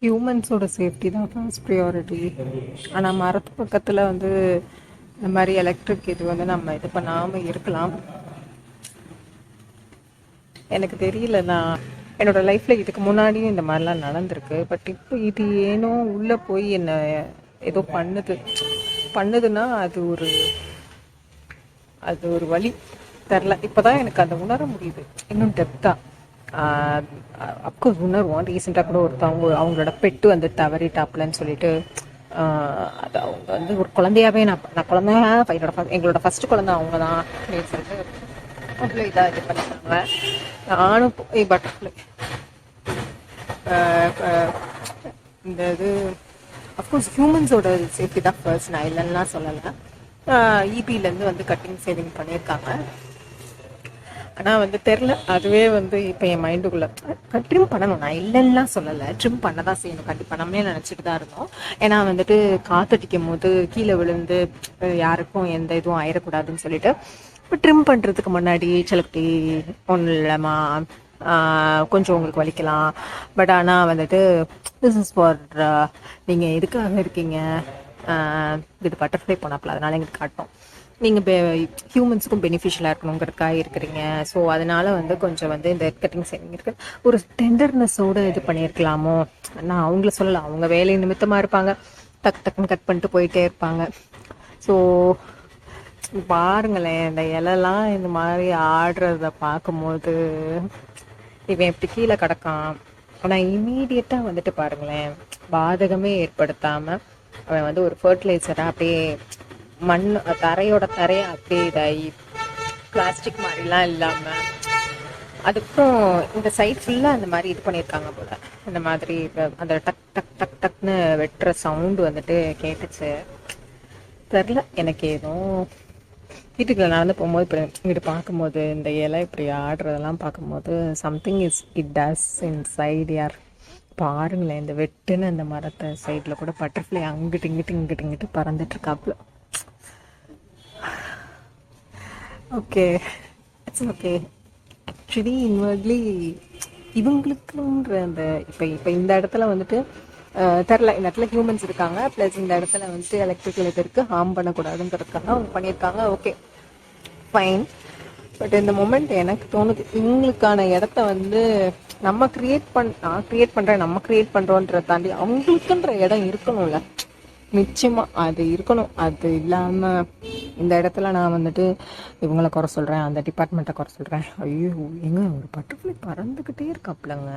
ஹியூமன்ஸோட safety தான் first priority. ஆனால் மரத்து பக்கத்தில் வந்து இந்த மாதிரி எலக்ட்ரிக் இது வந்து நம்ம இது பண்ணாமல் இருக்கலாம். எனக்கு தெரியல, நான் என்னோடய லைஃப்பில் இதுக்கு முன்னாடியும் இந்த மாதிரிலாம் நடந்திருக்கு. பட் இப்போ இது ஏனோ உள்ளே போய் என்னை ஏதோ பண்ணுதுன்னா அது ஒரு வழி தெரில. இப்போ தான் எனக்கு அதை உணர முடியுது இன்னும் டெப்த்தாக. அப்கோர்ஸ் உணர்வோம். ரீசெண்டாக கூட அவங்களோட பெட்டு வந்து தவறிட்டாப்லன்னு சொல்லிட்டு அது அவங்க வந்து ஒரு குழந்தையாகவே நான் குழந்தையாக எங்களோட ஃபஸ்ட்டு குழந்தை அவங்க தான் அப்படின்னு சொல்லிட்டு அவ்வளோ இதாக இது பண்ணிட்டாங்க. நானும் போய் பட்டர்ஃப்ளை இந்த இது அஃப்கோர்ஸ் ஹியூமன்ஸோட சேஃப்டி தான் ஃபர்ஸ்ட், நான் இல்லைன்னா சொல்லலை. இபிலேருந்து வந்து கட்டிங் சேவிங் பண்ணியிருக்காங்க. ஆனால் வந்து தெரில, அதுவே வந்து இப்போ என் மைண்டுக்குள்ளே ட்ரிம் பண்ணணும். நான் இல்லைன்னா சொல்லலை, ட்ரிம் பண்ண தான் செய்யணும் கண்டிப்பாக. நம்மளே நினச்சிட்டு தான் இருந்தோம். ஏன்னா வந்துட்டு காற்றடிக்கும் போது கீழே விழுந்து யாருக்கும் எந்த இதுவும் ஆயிடக்கூடாதுன்னு சொல்லிட்டு இப்போ ட்ரிம் பண்ணுறதுக்கு முன்னாடி சிலக்குட்டி ஒன்றும் இல்லைம்மா கொஞ்சம் உங்களுக்கு வலிக்கலாம், பட் ஆனால் வந்துட்டு திஸ் இஸ் ஃபார் நீங்கள் எதுக்காக இருக்கீங்க, இது பட்டர்ஃப்ளை போனாப்பில் அதனால் எங்களுக்கு காட்டும், நீங்கள் ஹியூமன்ஸுக்கும் பெனிஃபிஷியலாக இருக்கணுங்கிறதுக்காக இருக்கிறீங்க. ஸோ அதனால் வந்து கொஞ்சம் வந்து இந்த கட்டிங் சேவிங் இருக்குது ஒரு டெண்டர்னஸோடு இது பண்ணியிருக்கலாமோ. நான் அவங்கள சொல்லலை, அவங்க வேலை நிமித்தமாக இருப்பாங்க, டக்குன்னு கட் பண்ணிட்டு போயிட்டே இருப்பாங்க. ஸோ பாருங்களேன், இந்த இலெல்லாம் இந்த மாதிரி ஆடுறத பார்க்கும்போது இவன் எப்படி கீழே கிடக்கான். ஆனால் இமீடியட்டாக வந்துட்டு பாருங்களேன், பாதகமே ஏற்படுத்தாமல் அவன் வந்து ஒரு ஃபர்டிலைசராக அப்படியே மண் தரையை அப்படியே இதாகி பிளாஸ்டிக் மாதிரிலாம் இல்லாமல், அதுக்கப்புறம் இந்த சைட் ஃபுல்லாக அந்த மாதிரி இது பண்ணியிருக்காங்க போல். இந்த மாதிரி அந்த டக் டக் டக் டக்னு வெட்டுற சவுண்டு வந்துட்டு கேட்டுச்சு. தெரில, எனக்கு எதுவும் வீட்டுக்குள்ள நடந்து போகும்போது இப்படி இங்கிட்டு பார்க்கும்போது இந்த இலை இப்படி ஆடுறதெல்லாம் பார்க்கும்போது something it does inside யார். பாருங்களேன், இந்த வெட்டுன்னு அந்த மரத்தை சைடில் கூட பட்டர்ஃப்ளை இங்கிட்டு பறந்துட்டு இருக்காப்புல. Okay, it's okay. Actually inwardly இவங்களுக்குன்ற அந்த இப்போ இந்த இடத்துல வந்துட்டு தெரில, இந்த இடத்துல ஹியூமன்ஸ் இருக்காங்க, ப்ளஸ் இந்த இடத்துல வந்துட்டு எலக்ட்ரிக்கல் இது இருக்குது, ஹார்ம் பண்ணக்கூடாதுங்கிறதுக்காக அவங்க பண்ணியிருக்காங்க. Okay fine. பட் இந்த மொமெண்ட் எனக்கு தோணுது, இவங்களுக்கான இடத்த வந்து நம்ம நான் க்ரியேட் பண்ணுறேன், நம்ம க்ரியேட் பண்ணுறோன்றதை தாண்டி அவங்களுக்குன்ற இடம் இருக்கணும்ல, நிச்சயமாக அது இருக்கணும். அது இல்லாமல் இந்த இடத்துல நான் வந்துட்டு இவங்களை குறை சொல்கிறேன், அந்த டிபார்ட்மெண்ட்டை குறை சொல்கிறேன். ஐயோ எங்க ஒரு பட்டர்ஃப்ளை பறந்துக்கிட்டே இருக்காப்புலங்க.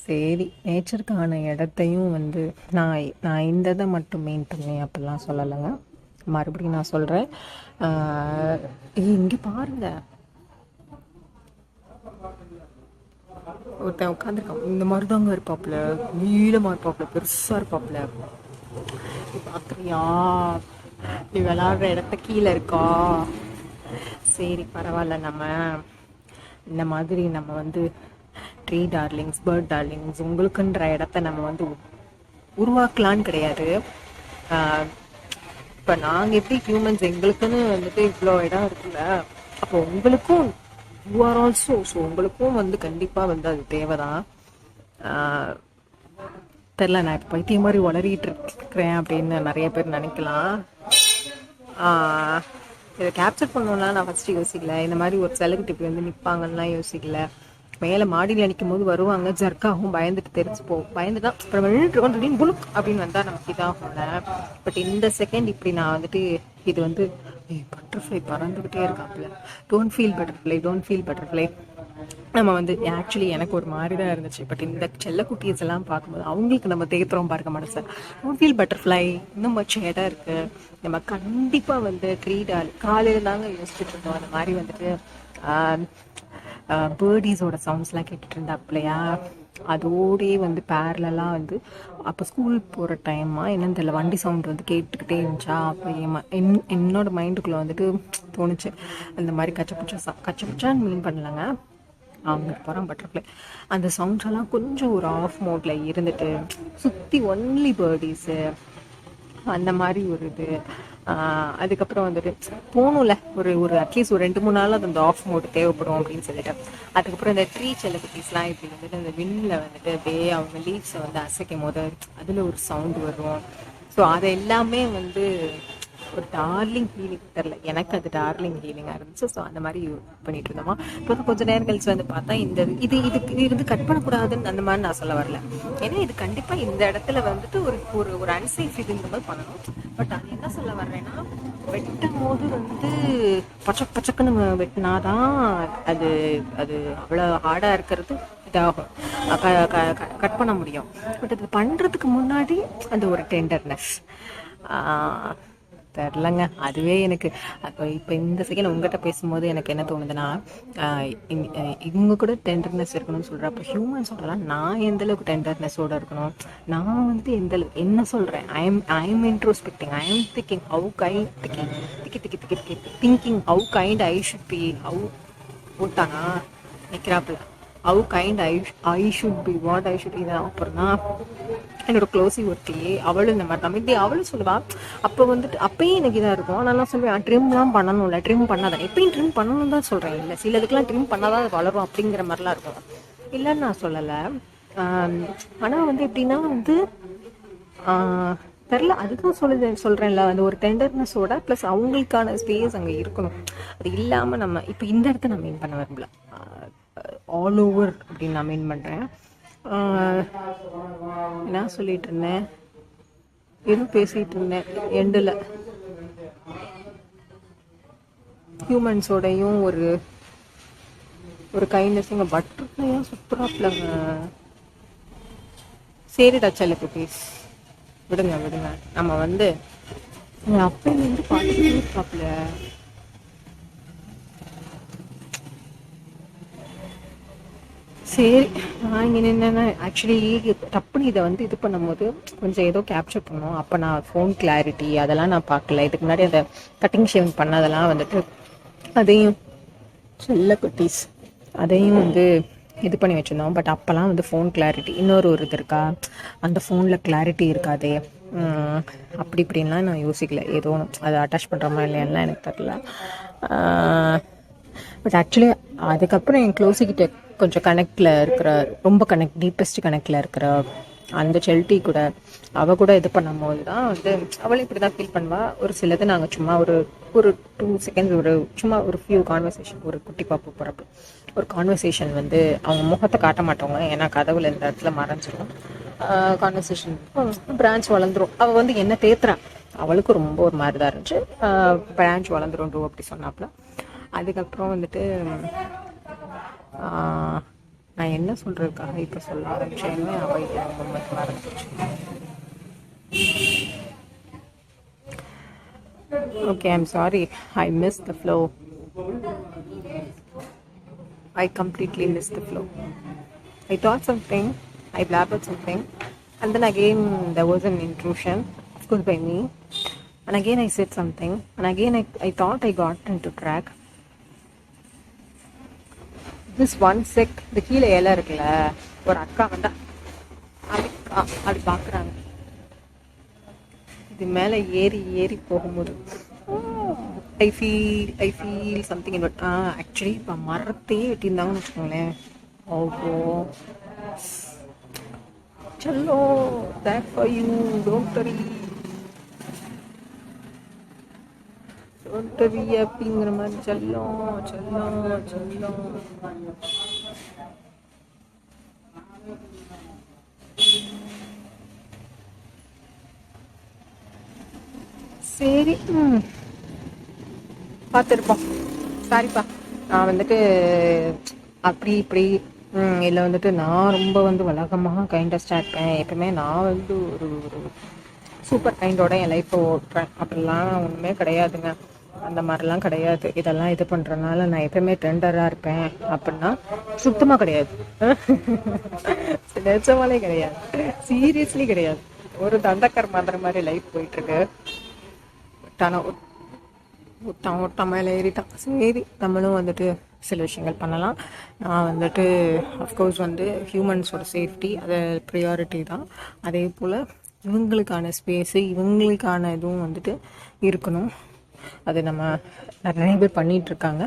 சரி, நேச்சருக்கான இடத்தையும் வந்து நான் இந்த இதை மட்டும் மெயின் பண்ணேன் அப்படிலாம் சொல்லலைங்க. மறுபடியும் நான் சொல்கிறேன், இங்கே பாருங்க, ஒருத்தன் உட்காந்துருக்கான், இந்த மாதிரி தாங்க இருப்பாப்புல, நீளமாக இருப்பாப்புல, பெருசாக இருப்பாப்புல. நீ பார்க்குறியா, நீ விளாடுற இடத்த கீழே இருக்கா. சரி பரவாயில்ல, நம்ம இந்த மாதிரி நம்ம வந்து ட்ரீ டார்லிங்ஸ், பேர்ட் டார்லிங்ஸ் உங்களுக்குன்ற இடத்த நம்ம வந்து உருவாக்கலான்னு கிடையாது. இப்போ நாங்கள் எப்படி ஹியூமன்ஸ் எங்களுக்குன்னு வந்துட்டு இவ்வளோ இடம் இருக்குல்ல, அப்போ உங்களுக்கும் யூ ஆர் ஆல்சோ. ஸோ உங்களுக்கும் வந்து கண்டிப்பாக வந்து அது தேவைதான். தெரில, நான் இப்போ பைத்தியம் மாதிரி வளரிட்டு இருக்கிறேன் அப்படின்னு நிறைய பேர் நினைக்கலாம். இதை கேப்சர் பண்ணணும்னா நான் ஃபஸ்ட்டு யோசிக்கல, இந்த மாதிரி ஒரு செலக்ட் இப்படி வந்து நிற்பாங்கலாம் யோசிக்கல. மேலே மாடியில் நிற்கும் போது வருவாங்க, ஜர்க்காகும், பயந்துதான் அப்புறம் நின்றுட்டு புலுக் அப்படின்னு வந்தால் நமக்கு இதாகும்ல. பட் இந்த செகண்ட் இப்படி நான் வந்துட்டு இது வந்து பட்டர்ஃப்ளை பறந்துக்கிட்டே இருக்காப்புல, டோன்ட் ஃபீல் பட்டர்ஃப்ளை. நம்ம வந்து ஆக்சுவலி எனக்கு ஒரு மாதிரி தான் இருந்துச்சு. பட் இந்த செல்லக்குட்டீஸ் எல்லாம் பார்க்கும்போது அவங்களுக்கு நம்ம தேத்துறோம் பாருங்க மனசை. டோன்ட் ஃபீல் பட்டர்ஃப்ளை, இன்னும் மச்ச இடம் இருக்குது, நம்ம கண்டிப்பாக வந்து காலையில் தாங்க யோசிச்சுட்டு இருந்தோம் அந்த மாதிரி வந்துட்டு பேர்டீஸோட சவுண்ட்ஸ்லாம் கேட்டுட்டு இருந்தாப்புலையா. அதோடே வந்து பேரலாம் வந்து அப்போ ஸ்கூல் போகிற டைமா என்னன்னு தெரியல, வண்டி சவுண்ட் வந்து கேட்டுக்கிட்டே இருந்துச்சா. அப்போ என்னோட மைண்டுக்குள்ளே வந்துட்டு தோணுச்சு, இந்த மாதிரி கச்சப்புச்சான்னு மீன் பண்ணலங்க, அவங்க போகிறான் பட்டர்ஃப்ளை. அந்த சவுண்ட்ஸ் எல்லாம் கொஞ்சம் ஒரு ஆஃப் மோடில் இருந்துட்டு சுற்றி ஒன்லி பேர்டீஸு அந்த மாதிரி ஒரு இது. அதுக்கப்புறம் வந்துட்டு போகணும்ல ஒரு ஒரு அட்லீஸ்ட் ஒரு 2-3 நாள் அது அந்த ஆஃப் மோட் தேவைப்படும் அப்படின்னு சொல்லிட்டு அதுக்கப்புறம் இந்த ட்ரீ செல்லக்குட்டீஸ்லாம் இப்படி வந்துட்டு அந்த விண்ணில் வந்துட்டு அப்படியே அவங்க லீவ்ஸை வந்து அசைக்கும் போது அதில் ஒரு சவுண்டு வரும். ஸோ அது எல்லாமே வந்து ஒரு டார்லிங் ஹீலிங் தெரில, எனக்கு அது டார்லிங் ஹீலிங்காக இருந்துச்சு. ஸோ அந்த மாதிரி பண்ணிட்டு இருந்தோமா. இப்போ கொஞ்சம் நேரம் கழிச்சு வந்து பார்த்தா இந்த இதுக்கு இருந்து கட் பண்ணக்கூடாதுன்னு அந்த மாதிரி நான் சொல்ல வரல. ஏன்னா இது கண்டிப்பாக இந்த இடத்துல வந்துட்டு ஒரு ஒரு ஒரு அன்சேஃப் இதுங்கிற மாதிரி பண்ணணும். பட் அது என்ன சொல்ல வர்றேன்னா, வெட்டும் போது வந்து பச்சக்குன்னு வெட்டினாதான் அது அது அவ்வளோ ஹார்டாக இருக்கிறது இதாகும், கட் பண்ண முடியும். பட் அது பண்ணுறதுக்கு முன்னாடி அந்த ஒரு டெண்டர்னஸ் தெரிலங்க. அதுவே எனக்கு அப்போ இப்போ இந்த செகண்ட் உங்கள்கிட்ட பேசும்போது எனக்கு என்ன தோணுதுன்னா, இவங்க கூட டெண்டர்னஸ் இருக்கணும்னு சொல்கிறேன். அப்போ ஹியூமன்ஸோடலாம் நான் எந்தளவுக்கு டெண்டர்னஸோடு இருக்கணும், நான் வந்து எந்தளவுக்கு என்ன சொல்கிறேன், I'm introspecting, I'm thinking how kind thinking how kind I should be, how போட்டானா நிற்கிறாப்புல, how kind I should be, what I should. இதை அப்புறம் தான் என்னோட க்ளோஸி ஒருத்தி அவளும் இந்த மாதிரி தான் இப்படி அவளும் சொல்லுவா. அப்போ வந்துட்டு அப்பயும் எனக்கு இதாக இருக்கும். நான் சொல்லுவேன் ட்ரிம்லாம் பண்ணணும்ல, ட்ரிம் பண்ணாதான் எப்பயும் ட்ரிம் பண்ணணும் தான் சொல்கிறேன். இல்லை சிலதுக்கெலாம் ட்ரிம் பண்ணாதான் அது வளரும் அப்படிங்கிற மாதிரிலாம் இருக்கும். இல்லைன்னு நான் சொல்லலை. ஆனால் வந்து எப்படின்னா வந்து தெரில, அதுதான் சொல்கிறேன்ல, அந்த ஒரு டெண்டர்னஸோட ப்ளஸ் அவங்களுக்கான ஸ்பேஸ் அங்கே இருக்கணும். அது இல்லாமல் நம்ம இப்போ இந்த இடத்த நான் மீன் பண்ண விரும்பல, ஆல் ஓவர் அப்படின்னு நான் மீன் பண்ணுறேன். என்ன சொல்லிட்டு இருந்தேன், எதுவும் பேசிகிட்டு இருந்தேன் எண்டில். ஹியூமன்ஸோடையும் ஒரு ஒரு கைண்ட்னஸ். இங்கே பட்டர்ஃப்ளையாக சூப்பராக சரிடா செல்லக்கு ப்ளீஸ் விடுங்க. நம்ம வந்து அப்பையிலேருந்து பார்த்துட்டே இருப்பாப்புல. சரி, நான் இங்கே நின்று ஆக்சுவலி டப்புன்னு இதை வந்து இது பண்ணும்போது கொஞ்சம் ஏதோ கேப்சர் பண்ணோம். அப்போ நான் ஃபோன் கிளாரிட்டி அதெல்லாம் நான் பார்க்கல. இதுக்கு முன்னாடி அந்த கட்டிங் ஷேவிங் பண்ணதெல்லாம் வந்துட்டு அதையும் செல்ல குட்டீஸ் அதையும் வந்து இது பண்ணி வச்சுருந்தோம். பட் அப்போல்லாம் வந்து ஃபோன் கிளாரிட்டி இன்னொரு இது இருக்கா, அந்த ஃபோனில் கிளாரிட்டி இருக்காதே, அப்படி இப்படின்லாம் நான் யோசிக்கல. ஏதோ அதை அட்டாச் பண்ணுறோமா இல்லையான்லாம் எனக்கு தெரில. பட் ஆக்சுவலி அதுக்கப்புறம் என் க்ளோஸிக்கிட்ட கொஞ்சம் கனெக்டில் இருக்கிற, ரொம்ப டீப்பஸ்ட் கனெக்டில் இருக்கிற அந்த செல்ட்டி கூட அவள் கூட இது பண்ணும்போது தான் வந்து அவளும் இப்படி தான் ஃபீல் பண்ணுவாள். ஒரு சிலது நாங்கள் சும்மா ஒரு 2 செகண்ட்ஸ் சும்மா ஒரு ஃபியூ கான்வர்சேஷன், ஒரு குட்டி பாப்பு போகிறப்ப ஒரு கான்வர்சேஷன் வந்து அவங்க முகத்தை காட்ட மாட்டவங்க, ஏன்னா கதவுல இந்த இடத்துல மறைஞ்சிடும். Conversation branch வளர்ந்துடும். அவள் வந்து என்ன தேத்துறா, அவளுக்கு ரொம்ப ஒரு மாதிரி தான் இருந்துச்சு. பிரான்ச் வளர்ந்துடும் அப்படி சொன்னாப்புல. அதுக்கப்புறம் வந்துட்டு நான் என்ன சொல்கிறதுக்காக இப்போ சொல்ல ஆரம்பிச்சேன்னு அவை ரொம்ப மறந்துச்சு. Okay, I'm sorry. I missed the flow. I completely missed the flow. I thought something, I blabbered something, and then again there was an intrusion, of course by me, and again I said something, and again I thought I got into track. This one sec, இந்த கீழே இலை இருக்குல்ல, ஒரு அக்கா வந்தா அப்படி பார்க்குறாங்க. இது மேலே ஏறி போகும்போது I feel something in actually இப்போ மரத்தையே வெட்டியிருந்தாங்கன்னு வச்சுக்கோங்களேன். ஓஹோ சல்லோ, that for you, don't worry அப்படிங்கிற மாதிரி செல்லம். சரி, பார்த்துருப்போம். சாரிப்பா, நான் வந்துட்டு அப்படி இப்படி இல்லை வந்துட்டு நான் ரொம்ப வந்து வழக்கமாக கைண்டஸ்டாக இருப்பேன். எப்பவுமே நான் வந்து ஒரு சூப்பர் கைண்டோட என் லைஃப்பை ஓட்டுறேன் அப்படிலாம் ஒன்றுமே கிடையாதுங்க. அந்த மாதிரிலாம் கிடையாது. இதெல்லாம் இது பண்ணுறதுனால நான் எப்பவுமே டெண்டராக இருப்பேன் அப்படின்னா சுத்தமாக கிடையாது. நிஜமாலே கிடையாது, சீரியஸ்லி கிடையாது. ஒரு தண்டக்கர் மாதிரி லைஃப் போயிட்டுருக்கு. ஒட்டான் மேலே ஏறிட்டான். சரி, நம்மளும் வந்துட்டு சில விஷயங்கள் பண்ணலாம். நான் வந்துட்டு அஃப்கோர்ஸ் வந்து ஹியூமன்ஸோட சேஃப்டி அது ப்ரியாரிட்டி தான். அதே போல் இவங்களுக்கான ஸ்பேஸு, இவங்களுக்கான இதுவும் வந்துட்டு இருக்கணும். அது நம்ம நிறைய பேர் பண்ணிகிட்ருக்காங்க.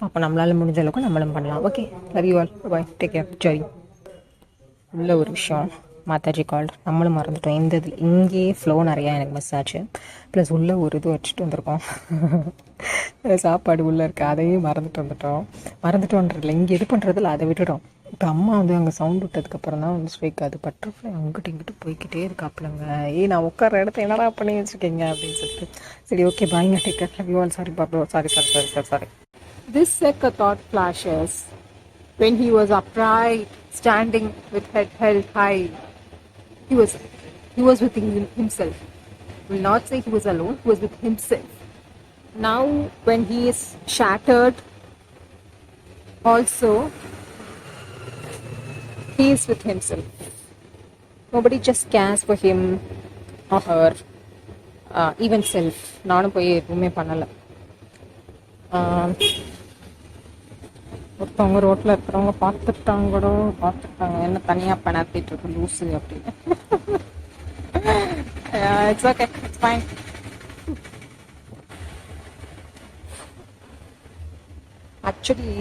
அப்போ நம்மளால் முடிஞ்ச அளவுக்கு நம்மளும் பண்ணலாம். Okay, love you all, bye, take care, Joy. உள்ள ஒரு விஷயம், மாதாஜி கால் நம்மளும் மறந்துட்டோம். இந்த இது இங்கேயே ஃப்ளோ நிறையா எனக்கு மிஸ் ஆச்சு. ப்ளஸ் உள்ளே ஒரு இது வச்சுட்டு வந்திருக்கோம். சாப்பாடு உள்ளே இருக்குது, அதையும் மறந்துட்டோன்றதில்ல, இங்கே இது பண்ணுறதில்ல, அதை விட்டுட்டோம். இப்போ அம்மா வந்து அங்கே சவுண்ட் விட்டதுக்கப்புறம் தான் வந்து ஸ்ட்ரைக் அது பட்டர்ஃப்ளை அங்கிட்டு இங்கிட்டு போய்கிட்டே இருக்காப்புலங்க. நான் உட்கார இடத்த என்னடா பண்ணி வச்சுருக்கீங்க அப்படின்னு சொல்லிட்டு. சரி, ஓகே, பாய்ங்க, take care, love you all. Sorry Pablo, sorry. This second thought flashes when he was upright, standing with head held high. He was with himself. Will not say he was alone. He was with himself. Now, when he is shattered, also he is with himself. Nobody just cares for him or her, even self. நானும் போய் எதுவுமே பண்ணலை. ஒருத்தவங்க ரோட்டில் இருக்கிறவங்க பார்த்துட்டாங்க என்ன தனியாக பணத்திட்டு இருக்கு லூஸு அப்படின்னு. It's okay, it's fine. Actually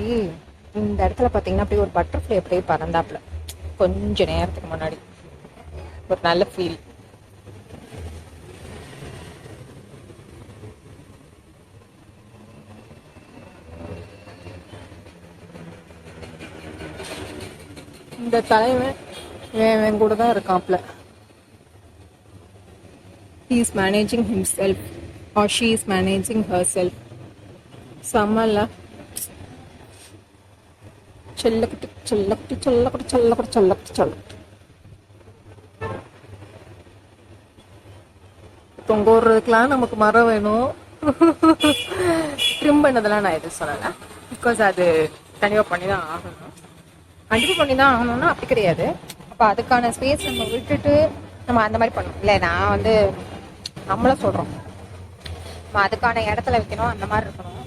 இந்த இடத்துல பார்த்தீங்கன்னா அப்படியே ஒரு பட்டர்ஃப்ளை அப்படியே பறந்தாப்புல கொஞ்ச நேரத்துக்கு முன்னாடி. ஒரு நல்ல ஃபீல். இந்த தலைவன் இவன் கூட தான் இருக்காப்ல. he is managing himself or she is managing herself. சமல்ல செல்லக்குட்டி. தொங்க விடுறதுக்கெல்லாம் நமக்கு மரம் வேணும். ட்ரிம் பண்ணதெல்லாம் நான் எதுவும் சொல்லலை. பிகாஸ் அது கண்டிப்பாக பண்ணி தான் ஆகணும். அப்படி கிடையாது. அப்போ அதுக்கான ஸ்பேஸ் நம்ம விட்டுட்டு நம்ம அந்த மாதிரி பண்ணணும். இல்லை, நான் வந்து நம்மள சொல்கிறோம், நம்ம அதுக்கான இடத்துல வைக்கணும், அந்த மாதிரி இருக்கணும்.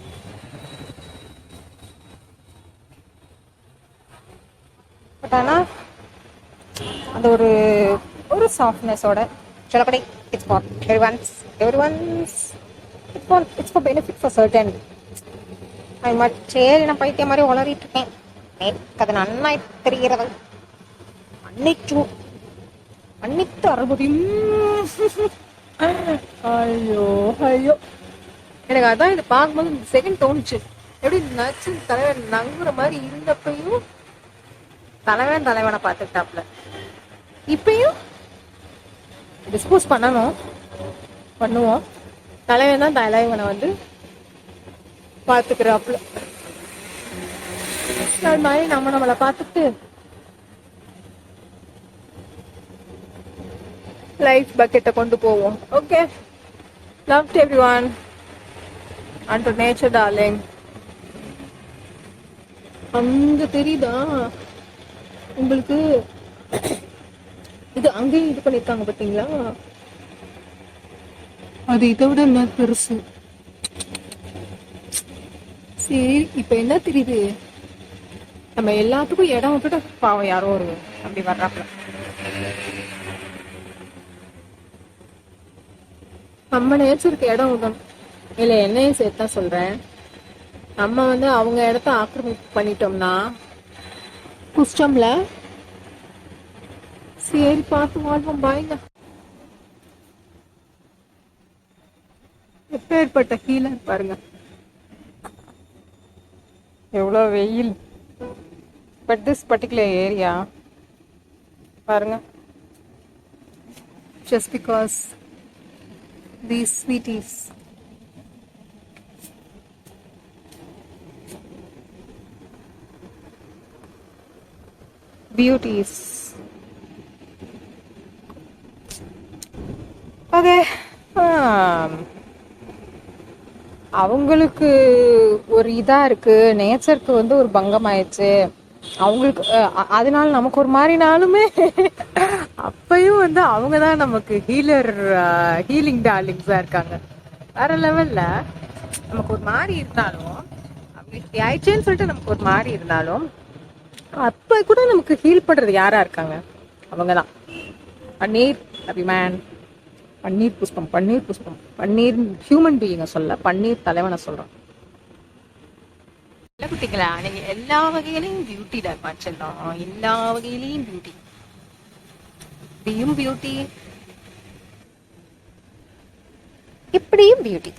பட் ஆனால் அந்த ஒரு சாஃப்ட்னஸோட சொல்லப்படி it's for everyone's it's for benefit for certain. அது மாதிரி சரி, நான் பைத்தியம் மாதிரி உளறிட்டு இருக்கேன். அது நன்னாய் தெரிகிறது. அன்னைக்கு 60. ஐயோ, எனக்கு அதான் இது பார்க்கும்போது இந்த செகண்ட் தோணுச்சு. எப்படி நச்சு தலைவன் நங்குற மாதிரி இருந்தப்பையும் தலைவனை பார்த்துக்கிட்டாப்புல. இப்பயும் டிஸ்போஸ் பண்ணுவோம். தலைவன் தான் தலைவனை வந்து பார்த்துக்கிறாப்புல. அது மாதிரி நம்மளை பார்த்துட்டு லைஃப் பக்கெட்டை கொண்டு போவோம். Okay, love to everyone and to nature darling. அங்க தெரியுதா உங்களுக்கு? இது அங்கேயும் இது பண்ணிருக்காங்க பாத்தீங்களா? அது இதை விட என்ன பெருசு. சரி, இப்ப என்ன தெரியுது? நம்ம எல்லாத்துக்கும் இடம் விட்டுட்டு பாவம் யாரோ ஒரு அப்படி வர்றாப்புல. நம்ம நேச்சருக்கு இடம் விடணும். இல்ல, என்னையும் சேர்த்தான் சொல்றேன். நம்ம வந்து அவங்க இடத்த ஆக்கிரமிப்பு பண்ணிட்டோம்னா குஷ்டம்ல. சரி, பார்த்து வாழ்வோம். பாய்ங்க. எப்பேற்பட்ட ஹீலர் பாருங்க. எவ்வளோ வெயில். But this particular area, பாருங்க, just because these sweeties, beauties. Okay, அவங்களுக்கு ஒரு இதா இருக்கு, நேச்சருக்கு வந்து ஒரு பங்கம் ஆயிடுச்சு அவங்களுக்கு. அதனால நமக்கு ஒரு மாதிரினாலுமே அப்பயும் வந்து அவங்க தான் நமக்கு ஹீலிங் டார்லிங்ஸா இருக்காங்க. வேற லெவல்ல. நமக்கு ஒரு மாதிரி இருந்தாலும், அப்படி ஆயிடுச்சேன்னு சொல்லிட்டு நமக்கு ஒரு மாதிரி இருந்தாலும், அப்ப கூட நமக்கு ஹீல் பண்றது யாரா இருக்காங்க? அவங்கதான். பன்னீர் அபிமான். பன்னீர் புஷ்பம், பன்னீர் புஷ்பம், பன்னீர் ஹியூமன் பீயிங்க சொல்ல, பன்னீர் தலைவனை சொல்றேன். இல்ல குட்டிங்களா, நீங்க எல்லா வகையிலையும் பியூட்டிடா செல்லம், எல்லா வகையிலையும் பியூட்டி. இப்படியும் பியூட்டி, இப்படியும் பியூட்டி.